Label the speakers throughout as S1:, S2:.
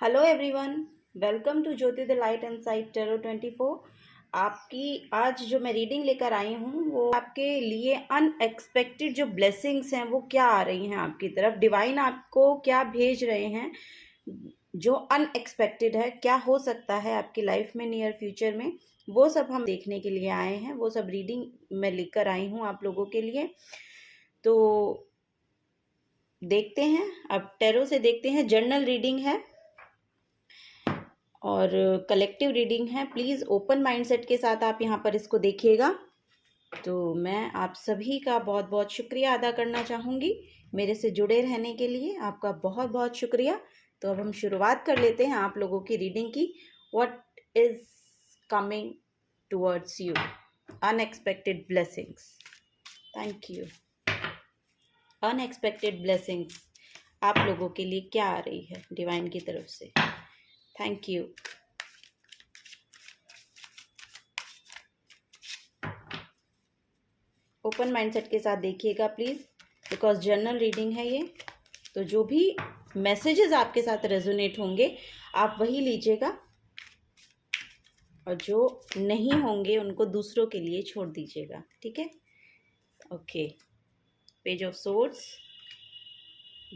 S1: Hello everyone, welcome to Jyoti the light and sight tarot 24। आपकी आज जो मैं रीडिंग लेकर आई हूँ वो आपके लिए अनएक्सपेक्टेड जो ब्लेसिंग्स हैं वो क्या आ रही हैं आपकी तरफ, डिवाइन आपको क्या भेज रहे हैं जो अनएक्सपेक्टेड है, क्या हो सकता है आपकी लाइफ में नियर फ्यूचर में, वो सब हम देखने के लिए आए हैं। वो सब रीडिंग मैं लेकर आई हूँ आप लोगों के लिए। तो देखते हैं, अब टेरो से देखते हैं। जर्नल रीडिंग है और कलेक्टिव रीडिंग है। प्लीज़ ओपन माइंडसेट के साथ आप यहाँ पर इसको देखिएगा। तो मैं आप सभी का बहुत बहुत शुक्रिया अदा करना चाहूँगी मेरे से जुड़े रहने के लिए। आपका बहुत बहुत शुक्रिया। तो अब हम शुरुआत कर लेते हैं आप लोगों की रीडिंग की। What is coming towards you, unexpected blessings. Thank you. Unexpected blessings आप लोगों के लिए क्या आ रही है डिवाइन की तरफ से। Thank you. ओपन माइंडसेट के साथ देखिएगा प्लीज़, बिकॉज जर्नल रीडिंग है ये। तो जो भी मैसेजेस आपके साथ रेजोनेट होंगे आप वही लीजिएगा, और जो नहीं होंगे उनको दूसरों के लिए छोड़ दीजिएगा, ठीक है। Okay, page of swords,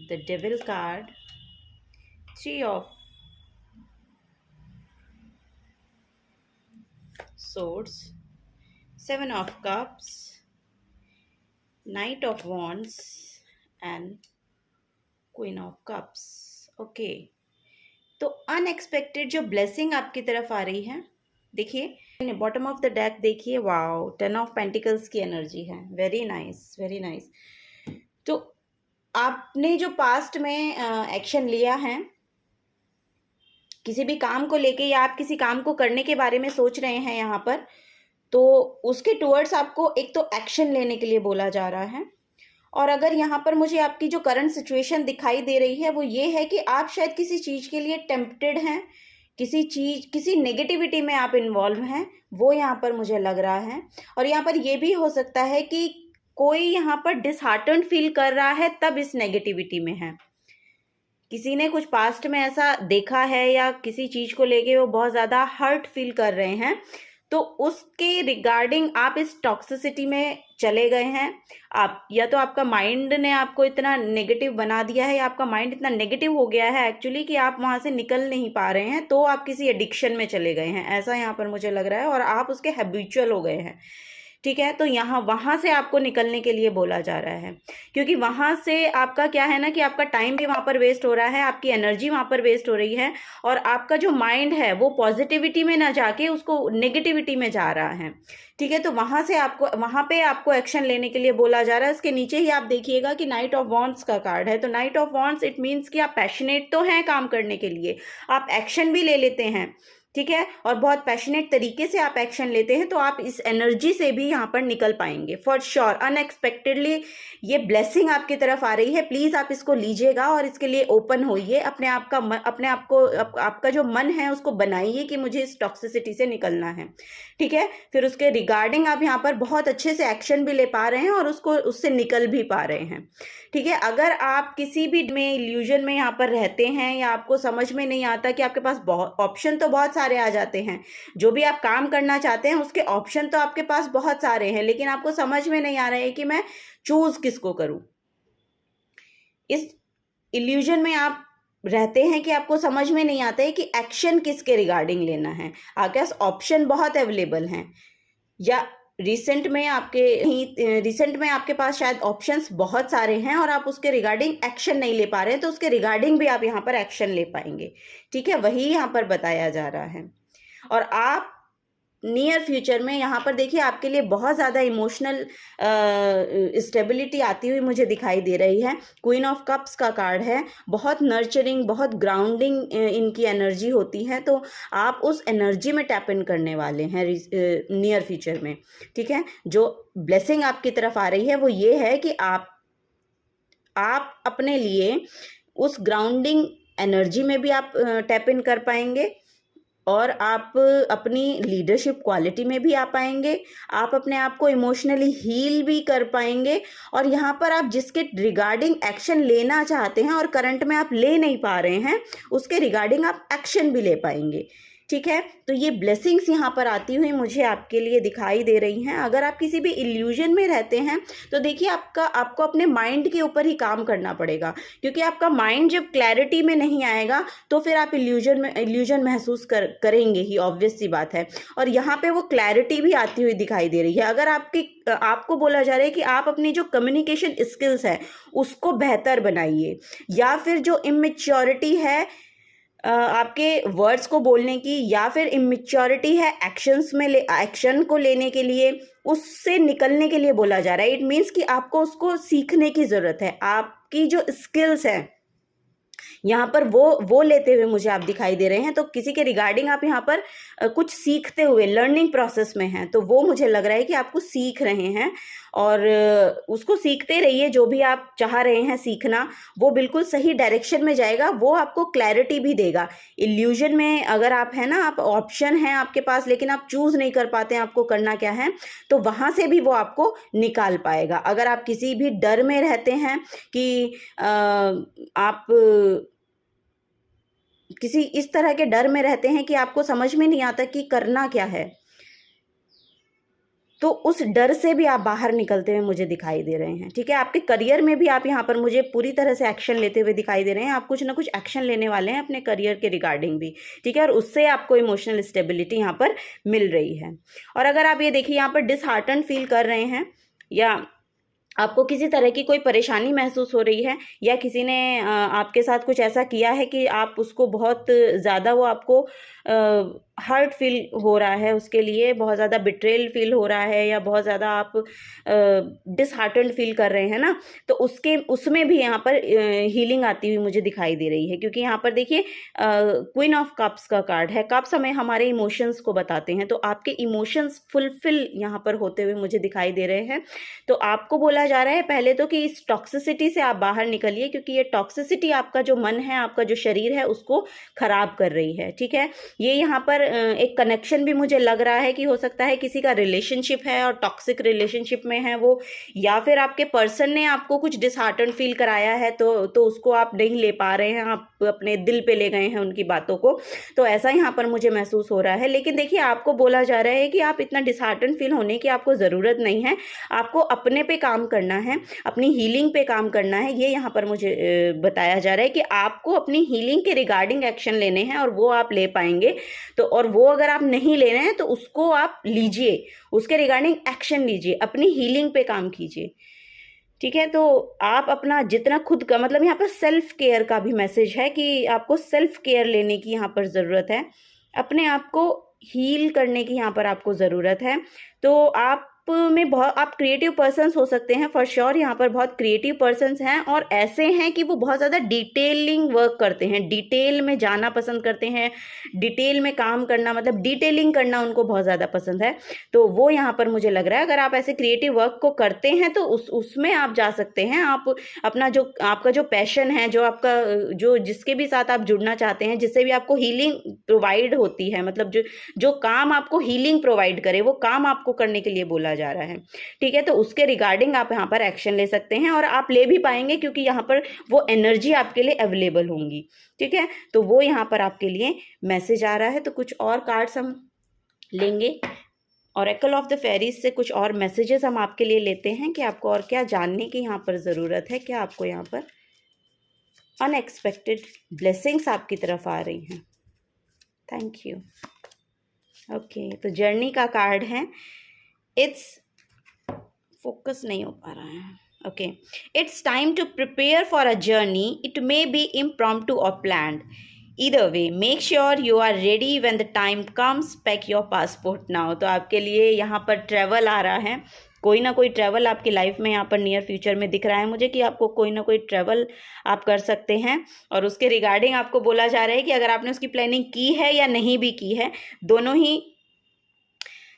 S1: the devil card, 3 of swords, 7 of cups, Knight of wands and Queen of cups। Okay, तो अनएक्सपेक्टेड जो ब्लेसिंग आपकी तरफ आ रही है, देखिए बॉटम ऑफ द डेक देखिए, वाओ, 10 ऑफ पेंटिकल्स की एनर्जी है। Very nice, very nice. तो आपने जो पास्ट में एक्शन लिया है किसी भी काम को लेके, या आप किसी काम को करने के बारे में सोच रहे हैं यहाँ पर, तो उसके टुवर्ड्स आपको एक तो एक्शन लेने के लिए बोला जा रहा है। और अगर यहाँ पर मुझे आपकी जो करंट सिचुएशन दिखाई दे रही है वो ये है कि आप शायद किसी चीज़ के लिए टेम्प्टेड हैं, किसी नेगेटिविटी में आप इन्वॉल्व हैं, वो यहाँ पर मुझे लग रहा है। और यहाँ पर ये भी हो सकता है कि कोई यहाँ पर डिसहार्टन्ड फील कर रहा है, तब इस नेगेटिविटी में है। किसी ने कुछ पास्ट में ऐसा देखा है या किसी चीज़ को लेके वो बहुत ज़्यादा हर्ट फील कर रहे हैं, तो उसके रिगार्डिंग आप इस टॉक्सिसिटी में चले गए हैं। आप या तो आपका माइंड ने आपको इतना नेगेटिव बना दिया है, या आपका माइंड इतना नेगेटिव हो गया है एक्चुअली कि आप वहाँ से निकल नहीं पा रहे हैं, तो आप किसी एडिक्शन में चले गए हैं, ऐसा यहाँ पर मुझे लग रहा है, और आप उसके हैबिचुअल हो गए हैं, ठीक है। तो वहाँ से आपको निकलने के लिए बोला जा रहा है, क्योंकि वहाँ से आपका क्या है ना कि आपका टाइम भी वहाँ पर वेस्ट हो रहा है, आपकी एनर्जी वहाँ पर वेस्ट हो रही है, और आपका जो माइंड है वो पॉजिटिविटी में ना जाके उसको नेगेटिविटी में जा रहा है, ठीक है। तो वहाँ पे आपको एक्शन लेने के लिए बोला जा रहा है। इसके नीचे ही आप देखिएगा कि नाइट ऑफ वॉन्ड्स का कार्ड है। तो night of wands it means कि आप पैशनेट तो हैं काम करने के लिए, आप एक्शन भी ले लेते हैं, ठीक है, और बहुत पैशनेट तरीके से आप एक्शन लेते हैं, तो आप इस एनर्जी से भी यहाँ पर निकल पाएंगे फॉर श्योर। अनएक्सपेक्टेडली ये ब्लेसिंग आपकी तरफ आ रही है। प्लीज़ आप इसको लीजिएगा और इसके लिए ओपन होइए। अपने आप को आपका जो मन है उसको बनाइए कि मुझे इस टॉक्सिसिटी से निकलना है, ठीक है। फिर उसके रिगार्डिंग आप यहाँ पर बहुत अच्छे से एक्शन भी ले पा रहे हैं और उससे निकल भी पा रहे हैं, ठीक है। अगर आप किसी भी में इल्यूजन में यहाँ पर रहते हैं, या आपको समझ में नहीं आता कि आपके पास ऑप्शन तो बहुत सारे आ जाते हैं, जो भी आप काम करना चाहते हैं उसके ऑप्शन तो आपके पास बहुत सारे हैं, लेकिन आपको समझ में नहीं आ रहा है कि मैं चूज किसको करूं, इस इल्यूजन में आप रहते हैं कि आपको समझ में नहीं आता है कि एक्शन किसके रिगार्डिंग लेना है। आपके पास ऑप्शन बहुत अवेलेबल हैं, या रिसेंट में आपके पास शायद ऑप्शंस बहुत सारे हैं और आप उसके रिगार्डिंग एक्शन नहीं ले पा रहे हैं, तो उसके रिगार्डिंग भी आप यहाँ पर एक्शन ले पाएंगे, ठीक है। वही यहाँ पर बताया जा रहा है। और आप नियर फ्यूचर में यहाँ पर देखिए आपके लिए बहुत ज़्यादा इमोशनल स्टेबिलिटी आती हुई मुझे दिखाई दे रही है। क्वीन ऑफ कप्स का कार्ड है, बहुत नर्चरिंग, बहुत ग्राउंडिंग इनकी एनर्जी होती है, तो आप उस एनर्जी में टैप इन करने वाले हैं नियर फ्यूचर में, ठीक है। जो ब्लेसिंग आपकी तरफ आ रही है वो ये है कि आप अपने लिए उस ग्राउंडिंग एनर्जी में भी आप टैप इन कर पाएंगे, और आप अपनी लीडरशिप क्वालिटी में भी आ पाएंगे, आप अपने आप को इमोशनली हील भी कर पाएंगे, और यहाँ पर आप जिसके रिगार्डिंग एक्शन लेना चाहते हैं और करंट में आप ले नहीं पा रहे हैं, उसके रिगार्डिंग आप एक्शन भी ले पाएंगे। ठीक है, तो ये ब्लेसिंग्स यहाँ पर आती हुई मुझे आपके लिए दिखाई दे रही हैं। अगर आप किसी भी इल्यूजन में रहते हैं तो देखिए आपको अपने माइंड के ऊपर ही काम करना पड़ेगा, क्योंकि आपका माइंड जब क्लैरिटी में नहीं आएगा तो फिर आप इल्यूजन महसूस करेंगे ही, ऑब्वियस सी बात है। और यहाँ पे वो क्लैरिटी भी आती हुई दिखाई दे रही है। अगर आपको बोला जा रहा है कि आप अपनी जो कम्युनिकेशन स्किल्स है उसको बेहतर बनाइए, या फिर जो इमेच्योरिटी है आपके वर्ड्स को बोलने की, या फिर इमेच्योरिटी है एक्शन को लेने के लिए, उससे निकलने के लिए बोला जा रहा है। इट मीन्स कि आपको उसको सीखने की ज़रूरत है। आपकी जो स्किल्स है यहाँ पर वो लेते हुए मुझे आप दिखाई दे रहे हैं। तो किसी के रिगार्डिंग आप यहाँ पर कुछ सीखते हुए लर्निंग प्रोसेस में हैं, तो वो मुझे लग रहा है कि आप कुछ सीख रहे हैं, और उसको सीखते रहिए। जो भी आप चाह रहे हैं सीखना वो बिल्कुल सही डायरेक्शन में जाएगा, वो आपको क्लैरिटी भी देगा। इल्यूजन में अगर आप है ना, आप ऑप्शन है आपके पास लेकिन आप चूज नहीं कर पाते हैं आपको करना क्या है, तो वहां से भी वो आपको निकाल पाएगा। अगर आप किसी भी डर में रहते हैं कि आप किसी इस तरह के डर में रहते हैं कि आपको समझ में नहीं आता कि करना क्या है, तो उस डर से भी आप बाहर निकलते हुए मुझे दिखाई दे रहे हैं। ठीक है, आपके करियर में भी आप यहाँ पर मुझे पूरी तरह से एक्शन लेते हुए दिखाई दे रहे हैं। आप कुछ ना कुछ एक्शन लेने वाले हैं अपने करियर के रिगार्डिंग भी। ठीक है, और उससे आपको इमोशनल स्टेबिलिटी यहाँ पर मिल रही है। और अगर आप ये देखिए यहाँ पर डिसहार्टन फील कर रहे हैं, या आपको किसी तरह की कोई परेशानी महसूस हो रही है, या किसी ने आपके साथ कुछ ऐसा किया है कि आप उसको बहुत ज़्यादा, वो आपको हर्ट फील हो रहा है, उसके लिए बहुत ज़्यादा बिट्रेल फील हो रहा है, या बहुत ज़्यादा आप डिसहार्टन्ड फील कर रहे हैं ना, तो उसमें भी यहाँ पर हीलिंग आती हुई मुझे दिखाई दे रही है। क्योंकि यहाँ पर देखिए क्वीन ऑफ कप्स का कार्ड है। कप्स हमें हमारे इमोशंस को बताते हैं, तो आपके इमोशंस फुलफिल यहाँ पर होते हुए मुझे दिखाई दे रहे हैं। तो आपको बोला जा रहा है पहले तो कि इस टॉक्सिसिटी से आप बाहर निकलिए, क्योंकि ये टॉक्सिसिटी आपका जो मन है, आपका जो शरीर है, उसको खराब कर रही है। ठीक है, ये यहाँ पर एक कनेक्शन भी मुझे लग रहा है कि हो सकता है किसी का रिलेशनशिप है और टॉक्सिक रिलेशनशिप में है वो, या फिर आपके पर्सन ने आपको कुछ डिसहार्टन फील कराया है, तो उसको आप नहीं ले पा रहे हैं, आप अपने दिल पे ले गए हैं उनकी बातों को। तो ऐसा यहाँ पर मुझे महसूस हो रहा है। लेकिन देखिए आपको बोला जा रहा है कि आप इतना डिसहार्टन फील होने की आपको ज़रूरत नहीं है, आपको अपने पे काम करना है, अपनी हीलिंग पे काम करना है। ये यहाँ पर मुझे बताया जा रहा है कि आपको अपनी हीलिंग के रिगार्डिंग एक्शन लेने हैं, और वो आप ले पाएंगे। तो और वो अगर आप नहीं ले रहे हैं तो उसको आप लीजिए, उसके रिगार्डिंग एक्शन लीजिए, अपनी हीलिंग पे काम कीजिए। ठीक है, तो आप अपना जितना खुद का, मतलब यहाँ पर सेल्फ केयर का भी मैसेज है कि आपको सेल्फ केयर लेने की यहाँ पर ज़रूरत है, अपने आप को हील करने की यहाँ पर आपको ज़रूरत है। तो आप क्रिएटिव पर्सन्स हो सकते हैं, फॉर श्योर यहाँ पर बहुत क्रिएटिव पर्सन्स हैं, और ऐसे हैं कि वो बहुत ज़्यादा डिटेलिंग वर्क करते हैं, डिटेल में जाना पसंद करते हैं, डिटेल में काम करना, मतलब डिटेलिंग करना उनको बहुत ज़्यादा पसंद है। तो वो यहाँ पर मुझे लग रहा है अगर आप ऐसे क्रिएटिव वर्क को करते हैं तो उसमें आप जा सकते हैं। आप अपना जो आपका जो पैशन है, जो आपका जो जिसके भी साथ आप जुड़ना चाहते हैं, जिससे भी आपको हीलिंग प्रोवाइड होती है, मतलब जो काम आपको हीलिंग प्रोवाइड करे, वो काम आपको करने के लिए बोला जा रहा है। ठीक है, तो उसके रिगार्डिंग आप यहाँ पर एक्शन ले सकते हैं, और आप ले भी पाएंगे क्योंकि यहाँ पर वो एनर्जी आपके लिए अवेलेबल होंगी। ठीक है, तो वो यहाँ पर आपके लिए मैसेज आ रहा है। तो कुछ और कार्ड्स हम लेंगे, ऑरेकल ऑफ द फेरीज से कुछ और मैसेजेस हम आपके लिए लेते हैं कि आपको और क्या जानने की यहाँ पर ज़रूरत है, क्या आपको यहाँ पर अनएक्सपेक्टेड ब्लेसिंग्स आपकी तरफ आ रही हैं। Thank you. ओके, तो जर्नी का कार्ड है। इट्स फोकस नहीं हो पा रहा है। Okay, it's time to prepare for a journey, it may be impromptu और planned, either way make sure you are ready when the time comes, pack your passport now. तो आपके लिए यहाँ पर ट्रैवल आ रहा है, कोई ना कोई ट्रैवल आपकी लाइफ में यहाँ पर नियर फ्यूचर में दिख रहा है मुझे कि आपको कोई ना कोई ट्रैवल आप कर सकते हैं, और उसके रिगार्डिंग आपको बोला जा रहा है कि अगर आपने उसकी प्लानिंग की है या नहीं भी की है, दोनों ही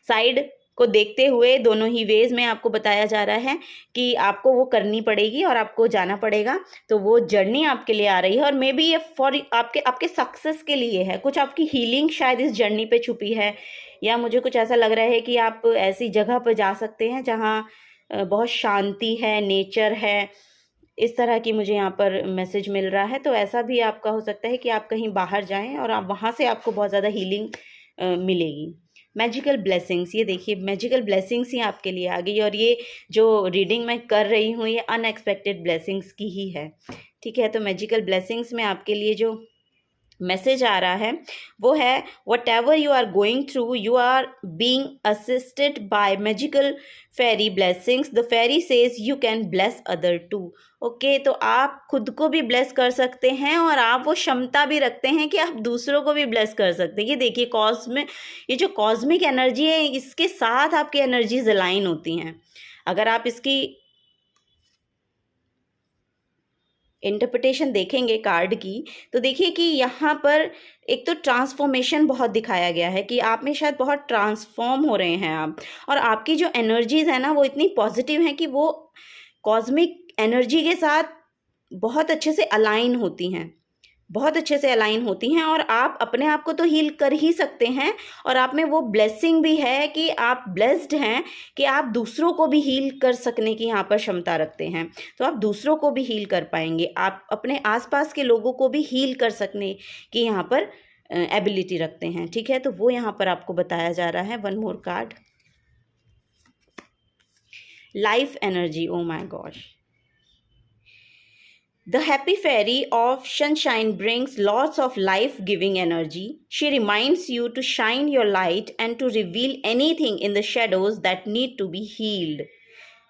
S1: साइड को देखते हुए दोनों ही वेज में आपको बताया जा रहा है कि आपको वो करनी पड़ेगी और आपको जाना पड़ेगा। तो वो जर्नी आपके लिए आ रही है और मे बी ये फॉर आपके सक्सेस के लिए है। कुछ आपकी हीलिंग शायद इस जर्नी पे छुपी है, या मुझे कुछ ऐसा लग रहा है कि आप ऐसी जगह पर जा सकते हैं जहाँ बहुत शांति है, नेचर है, इस तरह की मुझे यहाँ पर मैसेज मिल रहा है। तो ऐसा भी आपका हो सकता है कि आप कहीं बाहर जाएं और आप वहाँ से आपको बहुत ज़्यादा हीलिंग मिलेगी। मैजिकल ब्लेसिंग्स, ये देखिए मैजिकल ब्लेसिंग्स ही आपके लिए आ गई, और ये जो रीडिंग मैं कर रही हूँ ये अनएक्सपेक्टेड ब्लेसिंग्स की ही है। ठीक है, तो मैजिकल ब्लेसिंग्स में आपके लिए जो मैसेज आ रहा है वो है, whatever you are going through you are being assisted by magical fairy blessings, the fairy says you can bless other too. Okay, तो आप खुद को भी ब्लेस कर सकते हैं और आप वो क्षमता भी रखते हैं कि आप दूसरों को भी ब्लेस कर सकते हैं। ये देखिए ये जो कॉस्मिक एनर्जी है इसके साथ आपकी एनर्जीज अलाइन होती हैं। अगर आप इसकी इंटरप्रिटेशन देखेंगे कार्ड की, तो देखिए कि यहाँ पर एक तो ट्रांसफॉर्मेशन बहुत दिखाया गया है कि आप में शायद बहुत ट्रांसफॉर्म हो रहे हैं आप, और आपकी जो एनर्जीज है ना वो इतनी पॉजिटिव हैं कि वो कॉस्मिक एनर्जी के साथ बहुत अच्छे से अलाइन होती हैं, बहुत अच्छे से अलाइन होती हैं, और आप अपने आप को तो हील कर ही सकते हैं, और आप में वो ब्लेसिंग भी है कि आप ब्लेस्ड हैं कि आप दूसरों को भी हील कर सकने की यहाँ पर क्षमता रखते हैं। तो आप दूसरों को भी हील कर पाएंगे, आप अपने आसपास के लोगों को भी हील कर सकने की यहाँ पर एबिलिटी रखते हैं। ठीक है, तो वो यहाँ पर आपको बताया जा रहा है। One more card, life energy. Oh my God, the happy fairy of sunshine brings lots of life-giving energy. She reminds you to shine your light and to reveal anything in the shadows that need to be healed.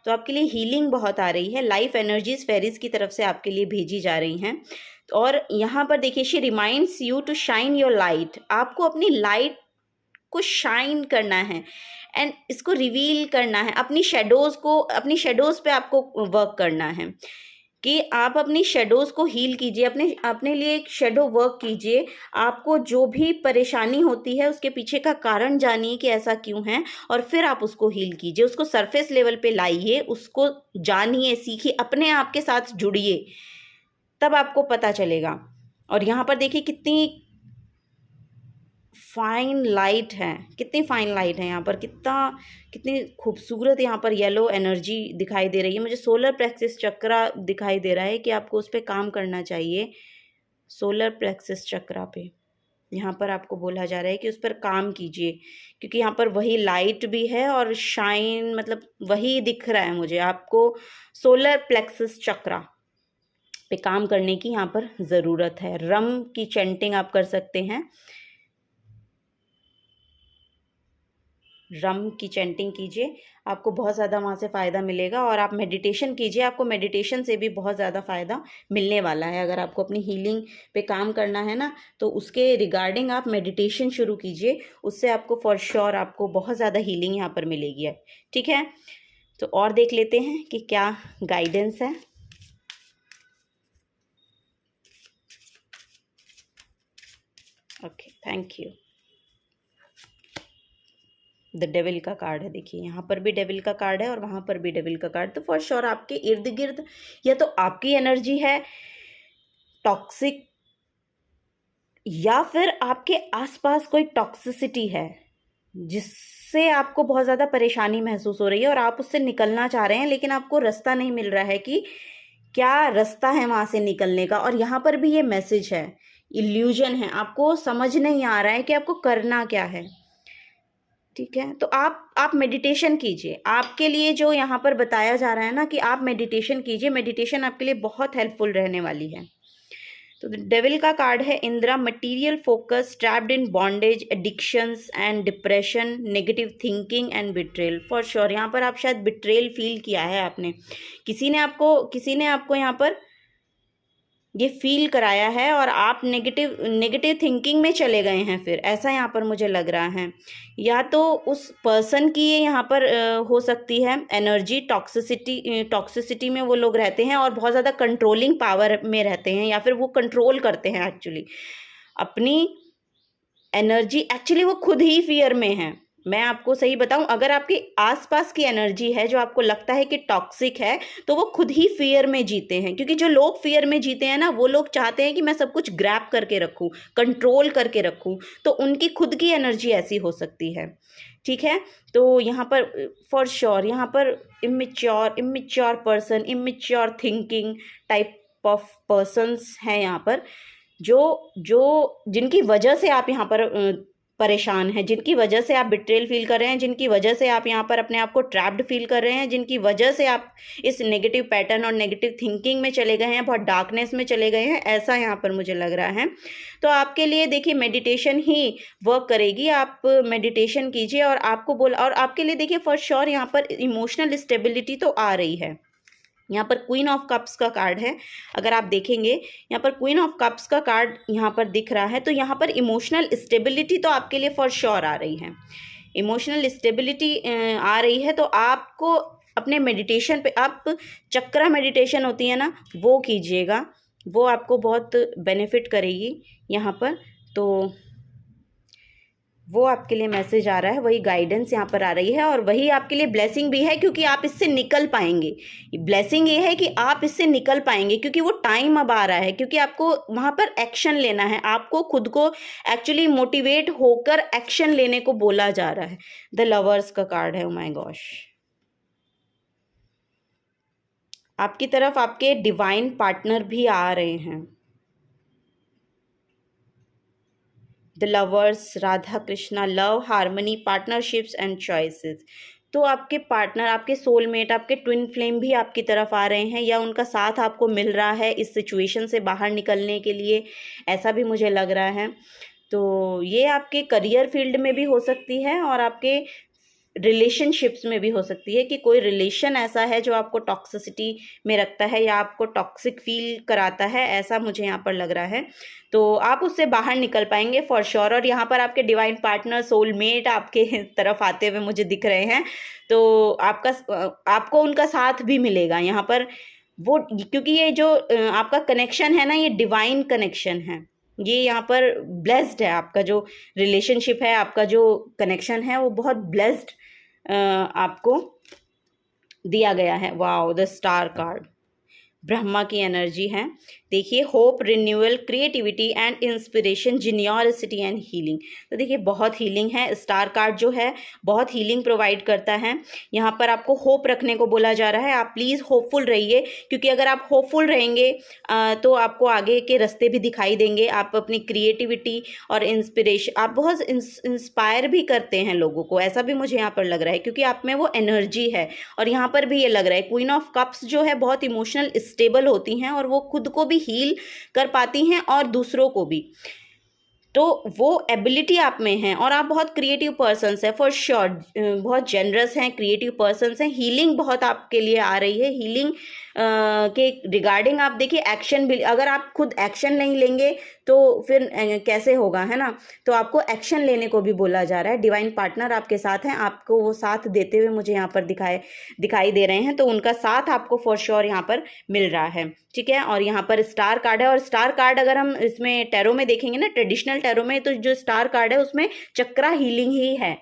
S1: तो आपके लिए healing बहुत आ रही है, life energies fairies की तरफ से आपके लिए भेजी जा रही हैं। और यहाँ पर देखिए, she reminds you to shine your light, आपको अपनी लाइट को शाइन करना है एंड इसको रिवील करना है, अपनी शेडोज़ पे आपको वर्क करना है कि आप अपनी शेडोज़ को हील कीजिए, अपने लिए एक शेडो वर्क कीजिए। आपको जो भी परेशानी होती है उसके पीछे का कारण जानिए कि ऐसा क्यों है, और फिर आप उसको हील कीजिए, उसको सरफेस लेवल पे लाइए, उसको जानिए, सीखिए, अपने आप के साथ जुड़िए, तब आपको पता चलेगा। और यहाँ पर देखिए कितनी फाइन लाइट है, कितनी फाइन लाइट है यहाँ पर, कितनी खूबसूरत यहाँ पर येलो एनर्जी दिखाई दे रही है। मुझे सोलर प्लेक्सिस चक्रा दिखाई दे रहा है कि आपको उस पर काम करना चाहिए। सोलर प्लेक्सिस चक्रा पे यहाँ पर आपको बोला जा रहा है कि उस पर काम कीजिए, क्योंकि यहाँ पर वही लाइट भी है और शाइन, मतलब वही दिख रहा है मुझे। आपको सोलर प्लेक्सिस चक्रा पे काम करने की यहाँ पर ज़रूरत है। रम की चैंटिंग आप कर सकते हैं, रम की चैंटिंग कीजिए, आपको बहुत ज़्यादा वहाँ से फ़ायदा मिलेगा। और आप मेडिटेशन कीजिए, आपको मेडिटेशन से भी बहुत ज़्यादा फ़ायदा मिलने वाला है। अगर आपको अपनी हीलिंग पे काम करना है ना, तो उसके रिगार्डिंग आप मेडिटेशन शुरू कीजिए, उससे आपको फॉर श्योर आपको बहुत ज़्यादा हीलिंग यहाँ पर मिलेगी। ठीक है, तो और देख लेते हैं कि क्या गाइडेंस है। Okay, thank you. The devil का कार्ड है, देखिए यहाँ पर भी डेविल का कार्ड है और वहाँ पर भी डेविल का कार्ड। तो फॉर श्योर आपके इर्द गिर्द या तो आपकी एनर्जी है टॉक्सिक, या फिर आपके आसपास कोई टॉक्सिसिटी है जिससे आपको बहुत ज़्यादा परेशानी महसूस हो रही है और आप उससे निकलना चाह रहे हैं, लेकिन आपको रास्ता नहीं मिल रहा है कि क्या रास्ता है वहाँ से निकलने का। और यहाँ पर भी ये मैसेज है, इल्यूजन है, आपको समझ नहीं आ रहा है कि आपको करना क्या है। ठीक है, तो आप मेडिटेशन कीजिए। आपके लिए जो यहाँ पर बताया जा रहा है ना कि आप मेडिटेशन कीजिए, मेडिटेशन आपके लिए बहुत हेल्पफुल रहने वाली है। तो डेविल का कार्ड है Indira, material focus, trapped in bondage, addictions and depression, negative thinking and betrayal. For sure यहाँ पर आप शायद बिट्रेल फील किया है आपने, किसी ने आपको यहाँ पर ये फील कराया है और आप नेगेटिव थिंकिंग में चले गए हैं, फिर ऐसा यहाँ पर मुझे लग रहा है। या तो उस पर्सन की ये यहाँ पर हो सकती है एनर्जी, टॉक्सिसिटी में वो लोग रहते हैं और बहुत ज़्यादा कंट्रोलिंग पावर में रहते हैं, या फिर वो कंट्रोल करते हैं एक्चुअली अपनी एनर्जी। एक्चुअली वो खुद ही फियर में है, मैं आपको सही बताऊं, अगर आपके आसपास की एनर्जी है जो आपको लगता है कि टॉक्सिक है, तो वो खुद ही फियर में जीते हैं, क्योंकि जो लोग फियर में जीते हैं ना, वो लोग चाहते हैं कि मैं सब कुछ ग्रैब करके रखूं, कंट्रोल करके रखूं, तो उनकी खुद की एनर्जी ऐसी हो सकती है। ठीक है, तो यहाँ पर फॉर श्योर यहाँ पर immature person, immature thinking type of persons हैं यहाँ पर, जो जो जिनकी वजह से आप यहाँ पर परेशान हैं, जिनकी वजह से आप बिट्रेल फील कर रहे हैं, जिनकी वजह से आप यहाँ पर अपने आप को ट्रैप्ड फील कर रहे हैं, जिनकी वजह से आप इस नेगेटिव पैटर्न और नेगेटिव थिंकिंग में चले गए हैं, बहुत डार्कनेस में चले गए हैं, ऐसा यहाँ पर मुझे लग रहा है। तो आपके लिए देखिए मेडिटेशन ही वर्क करेगी। आप मेडिटेशन कीजिए और आपको और आपके लिए देखिए फॉर श्योर यहाँ पर इमोशनल स्टेबिलिटी तो आ रही है। यहाँ पर क्वीन ऑफ कप्स का कार्ड है, अगर आप देखेंगे यहाँ पर क्वीन ऑफ कप्स का कार्ड यहाँ पर दिख रहा है, तो यहाँ पर इमोशनल स्टेबिलिटी तो आपके लिए फॉर श्योर आ रही है। इमोशनल स्टेबिलिटी आ रही है, तो आपको अपने मेडिटेशन पे, आप चक्रा मेडिटेशन होती है ना, वो कीजिएगा, वो आपको बहुत बेनिफिट करेगी यहाँ पर। तो वो आपके लिए मैसेज आ रहा है, वही गाइडेंस यहाँ पर आ रही है, और वही आपके लिए ब्लेसिंग भी है, क्योंकि आप इससे निकल पाएंगे। ब्लेसिंग ये है कि आप इससे निकल पाएंगे, क्योंकि वो टाइम अब आ रहा है, क्योंकि आपको वहाँ पर एक्शन लेना है, आपको खुद को एक्चुअली मोटिवेट होकर एक्शन लेने को बोला जा रहा है। द लवर्स का कार्ड है, ओ माय गॉश। आपकी तरफ आपके डिवाइन पार्टनर भी आ रहे हैं। The lovers, Radha Krishna, love, harmony, partnerships and choices. तो आपके पार्टनर, आपके सोलमेट, आपके ट्विन फ्लेम भी आपकी तरफ आ रहे हैं, या उनका साथ आपको मिल रहा है इस सिचुएशन से बाहर निकलने के लिए, ऐसा भी मुझे लग रहा है। तो ये आपके करियर फील्ड में भी हो सकती है, और आपके रिलेशनशिप्स में भी हो सकती है, कि कोई रिलेशन ऐसा है जो आपको टॉक्सिसिटी में रखता है या आपको टॉक्सिक फील कराता है, ऐसा मुझे यहाँ पर लग रहा है। तो आप उससे बाहर निकल पाएंगे फॉर श्योर। और यहाँ पर आपके डिवाइन पार्टनर, सोलमेट आपके तरफ आते हुए मुझे दिख रहे हैं, तो आपको उनका साथ भी मिलेगा यहाँ पर। वो क्योंकि ये जो आपका कनेक्शन है ना, ये डिवाइन कनेक्शन है, ये यहाँ पर ब्लेस्ड है। आपका जो रिलेशनशिप है, आपका जो कनेक्शन है, वो बहुत ब्लेस्ड आपको दिया गया है। Wow, the star card, Brahma की एनर्जी है। देखिए, hope, renewal, creativity and inspiration, generosity and healing. तो देखिए बहुत हीलिंग है। स्टार कार्ड जो है बहुत हीलिंग प्रोवाइड करता है। यहाँ पर आपको होप रखने को बोला जा रहा है। आप प्लीज़ होपफुल रहिए, क्योंकि अगर आप होपफुल रहेंगे तो आपको आगे के रास्ते भी दिखाई देंगे। आप अपनी क्रिएटिविटी और इंस्पिरेशन, आप बहुत इंस्पायर भी करते हैं लोगों को, ऐसा भी मुझे यहाँ पर लग रहा है, क्योंकि आप में वो एनर्जी है। और यहाँ पर भी ये लग रहा है, क्वीन ऑफ कप्स जो है बहुत इमोशनल स्टेबल होती हैं, और वो खुद को भी हील कर पाती हैं और दूसरों को भी। तो वो एबिलिटी आप में है, और आप बहुत क्रिएटिव पर्सन्स हैं फॉर श्योर, बहुत जेनरस हैं, क्रिएटिव पर्सन्स हैं। हीलिंग बहुत आपके लिए आ रही है। हीलिंग के रिगार्डिंग आप देखिए एक्शन भी, अगर आप खुद एक्शन नहीं लेंगे तो फिर कैसे होगा, है ना। तो आपको एक्शन लेने को भी बोला जा रहा है। डिवाइन पार्टनर आपके साथ हैं, आपको वो साथ देते हुए मुझे यहाँ पर दिखाई दे रहे हैं, तो उनका साथ आपको फॉर श्योर यहाँ पर मिल रहा है। ठीक है, और यहाँ पर स्टार कार्ड है, और स्टार कार्ड अगर हम इसमें टैरो में देखेंगे ना, ट्रेडिशनल टैरो में, तो जो स्टार कार्ड है उसमें चक्रा हीलिंग ही है।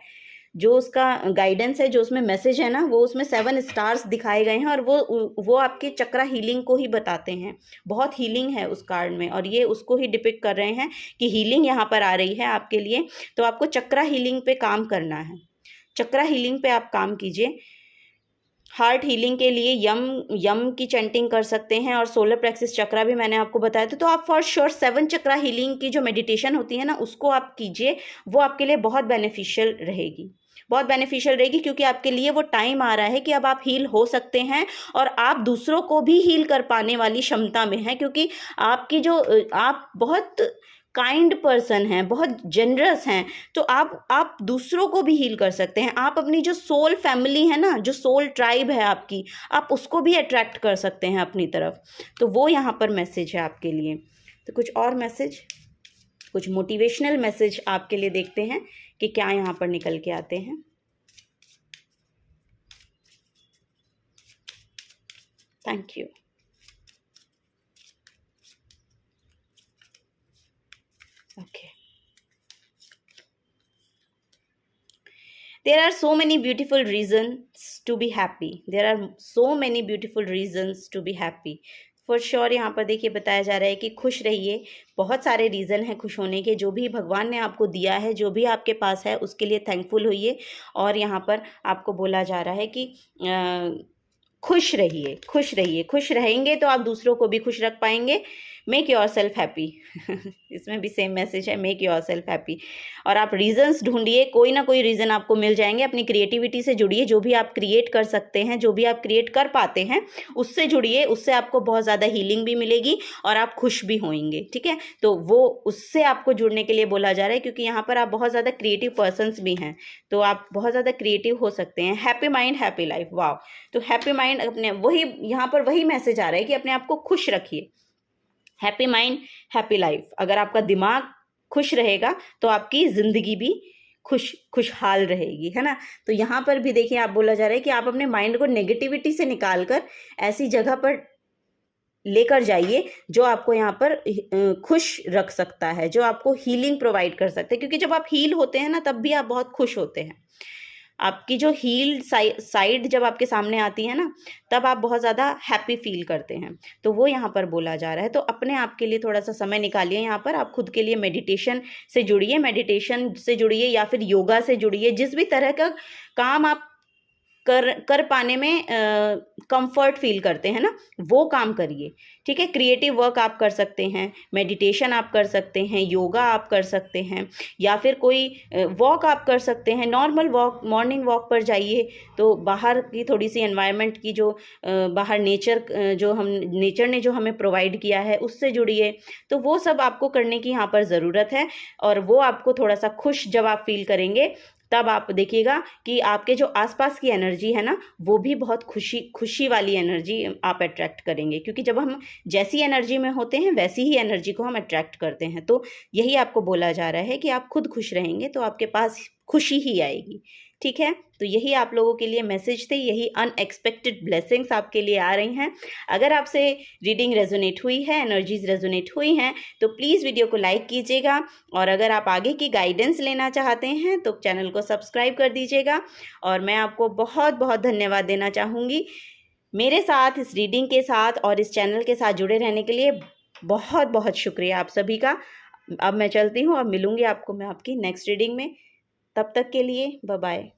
S1: जो उसका गाइडेंस है, जो उसमें मैसेज है ना, वो उसमें 7 स्टार्स दिखाए गए हैं, और वो आपके चक्रा हीलिंग को ही बताते हैं। बहुत हीलिंग है उस कार्ड में, और ये उसको ही डिपिक्ट कर रहे हैं कि हीलिंग यहाँ पर आ रही है आपके लिए। तो आपको चक्रा हीलिंग पे काम करना है। चक्रा हीलिंग पे आप काम कीजिए। हार्ट हीलिंग के लिए यम की चैंटिंग कर सकते हैं, और सोलर प्लेक्सिस चक्रा भी मैंने आपको बताया था। तो आप फॉर श्योर 7 चक्रा हीलिंग की जो मेडिटेशन होती है ना, उसको आप कीजिए। वो आपके लिए बहुत बेनिफिशियल रहेगी, बहुत बेनिफिशियल रहेगी, क्योंकि आपके लिए वो टाइम आ रहा है कि अब आप हील हो सकते हैं, और आप दूसरों को भी हील कर पाने वाली क्षमता में हैं, क्योंकि आपकी जो आप बहुत काइंड पर्सन हैं, बहुत जनरस हैं। तो आप दूसरों को भी हील कर सकते हैं। आप अपनी जो सोल फैमिली है ना, जो सोल ट्राइब है आपकी, आप उसको भी अट्रैक्ट कर सकते हैं अपनी तरफ। तो वो यहाँ पर मैसेज है आपके लिए। तो कुछ और मैसेज, कुछ मोटिवेशनल मैसेज आपके लिए देखते हैं कि क्या यहाँ पर निकल के आते हैं। Thank you. Okay, There are so many beautiful reasons to be happy. There are so many beautiful reasons to be happy. For sure यहाँ पर देखिए बताया जा रहा है कि खुश रहिए. बहुत सारे रीज़न हैं खुश होने के. जो भी भगवान ने आपको दिया है, जो भी आपके पास है, उसके लिए थैंकफुल होइए. और यहाँ पर आपको बोला जा रहा है कि खुश रहिए, खुश रहिए. खुश रहेंगे तो आप दूसरों को भी खुश रख पाएंगे. Make your self happy. इसमें भी सेम मैसेज है, मेक योर सेल्फ हैप्पी. और आप रीजंस ढूंढिए, कोई ना कोई रीज़न आपको मिल जाएंगे. अपनी क्रिएटिविटी से जुड़िए. जो भी आप क्रिएट कर सकते हैं, जो भी आप क्रिएट कर पाते हैं, उससे जुड़िए. उससे आपको बहुत ज़्यादा हीलिंग भी मिलेगी और आप खुश भी होंगे. ठीक है, तो वो उससे आपको जुड़ने के लिए बोला जा रहा है, क्योंकि यहाँ पर आप बहुत ज़्यादा क्रिएटिव पर्सनस भी हैं, तो आप बहुत ज़्यादा क्रिएटिव हो सकते हैं. Happy mind happy life. वाह. तो हैप्पी माइंड, अपने वही यहाँ पर वही मैसेज आ रहा है कि अपने आप को खुश रखिए. Happy mind happy life. अगर आपका दिमाग खुश रहेगा तो आपकी ज़िंदगी भी खुशहाल रहेगी, है ना. तो यहाँ पर भी देखिए आप बोला जा रहा है कि आप अपने माइंड को नेगेटिविटी से निकाल कर ऐसी जगह पर लेकर जाइए जो आपको यहाँ पर खुश रख सकता है, जो आपको हीलिंग प्रोवाइड कर सकता है. क्योंकि जब आप हील होते हैं ना, तब भी आप बहुत खुश होते हैं. आपकी जो हील साइड जब आपके सामने आती है ना, तब आप बहुत ज़्यादा हैप्पी फील करते हैं. तो वो यहाँ पर बोला जा रहा है. तो अपने आप के लिए थोड़ा सा समय निकालिए. यहाँ पर आप खुद के लिए मेडिटेशन से जुड़िए, मेडिटेशन से जुड़िए या फिर योगा से जुड़िए. जिस भी तरह का काम आप कर पाने में कंफर्ट फील करते हैं ना, वो काम करिए. ठीक है, क्रिएटिव वर्क आप कर सकते हैं, मेडिटेशन आप कर सकते हैं, योगा आप कर सकते हैं, या फिर कोई वॉक आप कर सकते हैं. नॉर्मल वॉक, मॉर्निंग वॉक पर जाइए. तो बाहर की थोड़ी सी एनवायरनमेंट की जो बाहर नेचर ने जो हमें प्रोवाइड किया है, उससे जुड़िए. तो वो सब आपको करने की यहाँ पर ज़रूरत है. और वो आपको थोड़ा सा खुश जब आप फील करेंगे, तब आप देखिएगा कि आपके जो आसपास की एनर्जी है ना, वो भी बहुत खुशी वाली एनर्जी आप अट्रैक्ट करेंगे. क्योंकि जब हम जैसी एनर्जी में होते हैं, वैसी ही एनर्जी को हम अट्रैक्ट करते हैं. तो यही आपको बोला जा रहा है कि आप खुद खुश रहेंगे तो आपके पास खुशी ही आएगी. ठीक है, तो यही आप लोगों के लिए मैसेज थे. यही अनएक्सपेक्टेड ब्लेसिंग्स आपके लिए आ रही हैं. अगर आपसे रीडिंग रेजोनेट हुई है, एनर्जीज रेजोनेट हुई हैं, तो प्लीज़ वीडियो को लाइक कीजिएगा. और अगर आप आगे की गाइडेंस लेना चाहते हैं तो चैनल को सब्सक्राइब कर दीजिएगा. और मैं आपको बहुत बहुत धन्यवाद देना चाहूँगी मेरे साथ इस रीडिंग के साथ और इस चैनल के साथ जुड़े रहने के लिए. बहुत बहुत शुक्रिया आप सभी का. अब मैं चलती हूँ. अब मिलूँगी आपको मैं आपकी नेक्स्ट रीडिंग में. तब तक के लिए बाय बाय.